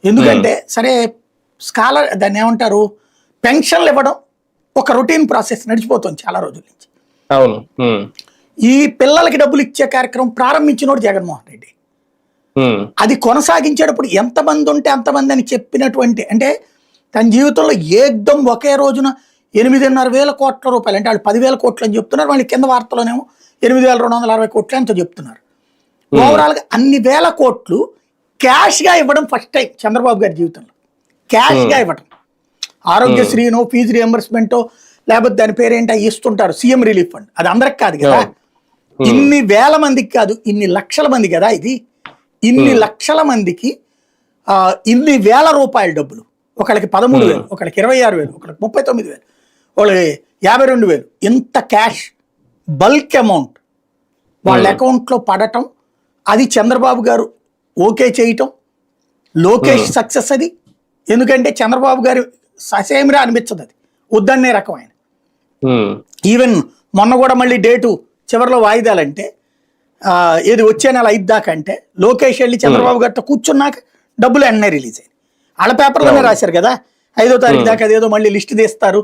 ఎందుకంటే సరే స్కాలర్ దాన్ని ఏమంటారు, పెన్షన్లు ఇవ్వడం ఒక రొటీన్ ప్రాసెస్ నడిచిపోతుంది చాలా రోజుల నుంచి. అవును. ఈ పిల్లలకి డబ్బులు ఇచ్చే కార్యక్రమం ప్రారంభించినోడు జగన్మోహన్ రెడ్డి. అది కొనసాగించేటప్పుడు ఎంతమంది ఉంటే అంతమంది అని చెప్పినటువంటి, అంటే తన జీవితంలో ఏకదం ఒకే రోజున 8,500 కోట్ల రూపాయలు, అంటే వాళ్ళు 10,000 కోట్లు అని చెప్తున్నారు, వాళ్ళ కింద వార్తలోనేమో 8,260 కోట్లు ఎంతో చెప్తున్నారు. ఓవరాల్గా అన్ని వేల కోట్లు క్యాష్గా ఇవ్వడం ఫస్ట్ టైం చంద్రబాబు గారి జీవితంలో. క్యాష్గా ఇవ్వడం, ఆరోగ్యశ్రీనో ఫీజు రియంబర్స్మెంటో లేకపోతే దాని పేరేంటో ఇస్తుంటారు, సీఎం రిలీఫ్ ఫండ్, అది అందరికి కాదు కదా, ఇన్ని వేల మందికి కాదు, ఇన్ని లక్షల మంది కదా ఇది. ఇన్ని లక్షల మందికి ఇన్ని వేల రూపాయల డబ్బులు, ఒకళ్ళకి 13,000, ఒకళ్ళకి 26,000, ఒకళ్ళకి 39,000, వాళ్ళకి 52,000, ఇంత క్యాష్ బల్క్ అమౌంట్ వాళ్ళ అకౌంట్లో పడటం, అది చంద్రబాబు గారు ఓకే చేయటం, లోకేష్ సక్సెస్ అది. ఎందుకంటే చంద్రబాబు గారు ససేమిరా అనిపించదు, అది వద్దన్నే రకమైన. ఈవెన్ మొన్న కూడా మళ్ళీ డేటు చివరిలో వాయిదాలంటే ఏది వచ్చే నెల 5 దాకా అంటే, లోకేష్ వెళ్ళి చంద్రబాబు గారితో కూర్చున్నాక డబ్బులు వెంటనే రిలీజ్ అయ్యాయి. వాళ్ళ పేపర్లోనే రాశారు కదా 5వ తారీఖు దాకా అదేదో మళ్ళీ లిస్ట్ తీస్తారు,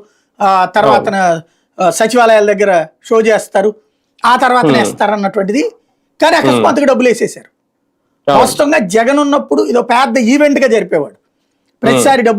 తర్వాత సచివాలయాల దగ్గర షో చేస్తారు, ఆ తర్వాత వేస్తారు అన్నటువంటిది. కానీ అకస్మాత్తుగా డబ్బులు వేసేసారు. వాస్తవంగా జగన్ ఉన్నప్పుడు ఇదో పెద్ద ఈవెంట్గా జరిపేవాడు, ప్రతిసారి డబ్బులు